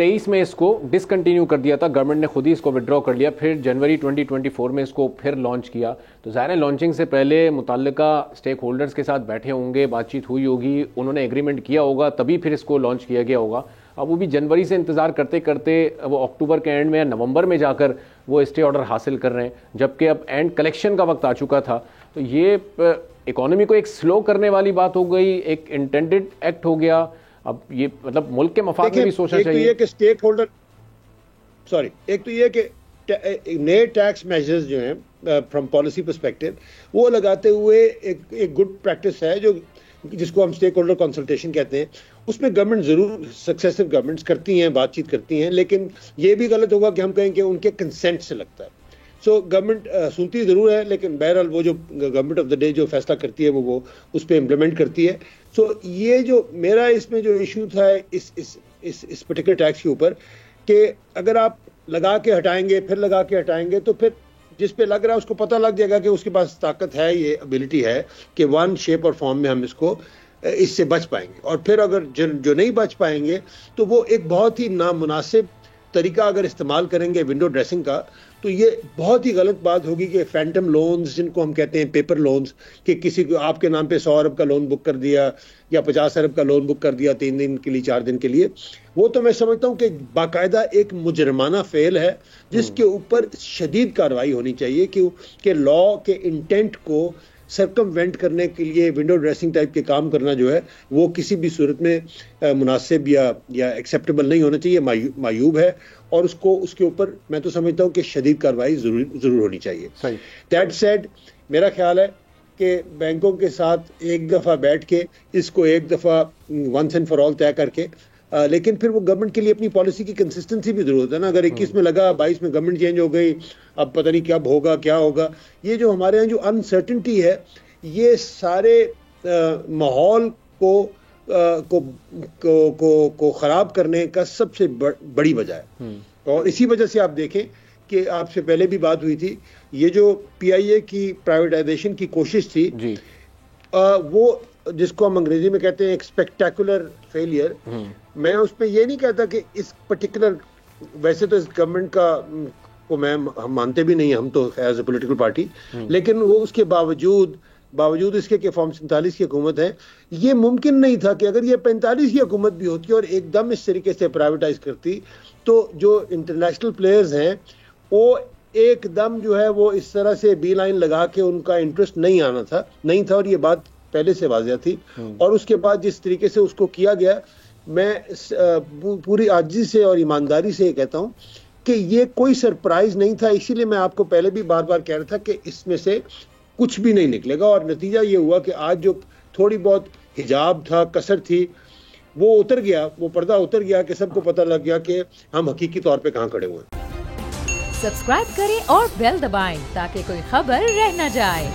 2023 میں اس کو ڈسکنٹینیو کر دیا تھا, گورنمنٹ نے خود ہی اس کو ودرا کر لیا, پھر جنوری 2024 میں اس کو پھر لانچ کیا. تو ظاہر ہے لانچنگ سے پہلے متعلقہ اسٹیک ہولڈرز کے ساتھ بیٹھے ہوں گے, بات چیت ہوئی ہوگی, انہوں نے ایگریمنٹ کیا ہوگا, تبھی پھر اس کو لانچ کیا گیا ہوگا. اب وہ بھی جنوری سے انتظار کرتے کرتے وہ اکتوبر کے اینڈ میں یا نومبر میں جا کر وہ اسٹے آرڈر حاصل کر رہے ہیں, جبکہ اب اینڈ کلیکشن کا وقت آ چکا تھا. تو یہ اکانومی کو ایک سلو کرنے والی بات ہو گئی, ایک انٹینڈڈ ایکٹ ہو گیا. اب یہ مطلب ملک کے مفاد میں بھی سوچنا چاہیے. ایک تو یہ کہ اسٹیک ہولڈر ایک تو یہ کہ نئے ٹیکس میجرز جو ہیں فرام پالیسی پرسپیکٹو وہ لگاتے ہوئے ایک گڈ پریکٹس ہے جو جس کو ہم اسٹیک ہولڈر کنسلٹیشن کہتے ہیں. اس میں گورنمنٹ ضرور سکسیسو گورنمنٹس کرتی ہیں, بات چیت کرتی ہیں, لیکن یہ بھی غلط ہوگا کہ ہم کہیں کہ ان کے کنسنٹ سے لگتا ہے. سو گورنمنٹ سنتی ضرور ہے, لیکن بہرحال وہ جو گورنمنٹ آف دا ڈے جو فیصلہ کرتی ہے وہ اس پہ امپلیمنٹ کرتی ہے. سو یہ جو میرا اس میں جو ایشو تھا اس پرٹیکولر ٹیکس کے اوپر, کہ اگر آپ لگا کے ہٹائیں گے پھر لگا کے ہٹائیں گے تو پھر جس پہ لگ رہا ہے اس کو پتہ لگ جائے گا کہ اس کے پاس طاقت ہے, یہ ابیلٹی ہے کہ ون شیپ اور فارم میں ہم اس سے بچ پائیں گے. اور پھر اگر جو نہیں بچ پائیں گے تو وہ ایک بہت ہی نامناسب طریقہ اگر استعمال کریں گے ونڈو ڈریسنگ کا, تو یہ بہت ہی غلط بات ہوگی کہ فینٹم لونز جن کو ہم کہتے ہیں پیپر لونز, کہ کسی کو آپ کے نام پہ 100 ارب کا لون بک کر دیا یا 50 ارب کا لون بک کر دیا 3 دن کے لیے 4 دن کے لیے, وہ تو میں سمجھتا ہوں کہ باقاعدہ ایک مجرمانہ فعل ہے جس کے اوپر شدید کارروائی ہونی چاہیے, کہ لا کے انٹینٹ کو سرکموینٹ کرنے کے لیے ونڈو ڈریسنگ ٹائپ کے کام کرنا جو ہے وہ کسی بھی صورت میں مناسب یا ایکسیپٹیبل نہیں ہونا چاہیے, معیوب ہے. اور اس کے اوپر میں تو سمجھتا ہوں کہ شدید کارروائی ضرور ہونی چاہیے. دیٹ سیڈ میرا خیال ہے کہ بینکوں کے ساتھ ایک دفعہ بیٹھ کے اس کو ایک دفعہ ونس اینڈ فار آل طے کر کے, لیکن پھر وہ گورنمنٹ کے لیے اپنی پالیسی کی کنسسٹنسی بھی ضرورت ہے نا. اگر 21 میں لگا, 22 میں گورنمنٹ چینج ہو گئی, اب پتہ نہیں کب ہوگا کیا ہوگا. یہ جو ہمارے یہاں جو انسرٹنٹی ہے یہ سارے ماحول کو خراب کرنے کا سب سے بڑی وجہ ہے. اور اسی وجہ سے آپ دیکھیں کہ آپ سے پہلے بھی بات ہوئی تھی, یہ جو پی آئی اے کی پرائیویٹائزیشن کی کوشش تھی وہ جس کو ہم انگریزی میں کہتے ہیں ایک اسپیکٹیکولر فیلئر. میں اس پہ یہ نہیں کہتا کہ اس پرٹیکولر, ویسے تو اس گورنمنٹ کو ہم مانتے بھی نہیں, ہم تو ایز اے پولیٹیکل پارٹی, لیکن وہ اس کے باوجود اس کے کہ فارم 47 کی حکومت ہے, یہ ممکن نہیں تھا کہ اگر یہ 45 کی حکومت بھی ہوتی اور ایک دم اس طریقے سے پرائیویٹائز کرتی تو جو انٹرنیشنل پلیئرز ہیں وہ ایک دم جو ہے وہ اس طرح سے بی لائن لگا کے ان کا انٹرسٹ نہیں تھا, اور یہ بات پہلے سے واضح تھی. اور اس کے بعد جس طریقے سے اس کو کیا گیا, میں پوری عاجزی سے اور ایمانداری سے یہ کہتا ہوں کہ یہ کوئی سرپرائز نہیں تھا. اسی لیے میں آپ کو پہلے بھی بار بار کہہ رہا تھا کہ اس میں سے کچھ بھی نہیں نکلے گا, اور نتیجہ یہ ہوا کہ آج جو تھوڑی بہت حجاب تھا, کسر تھی, وہ اتر گیا, وہ پردہ اتر گیا کہ سب کو پتہ لگ گیا کہ ہم حقیقی طور پہ کہاں کھڑے ہوئے ہیں. سبسکرائب کریں اور بیل دبائیں تاکہ کوئی خبر رہ نہ جائے.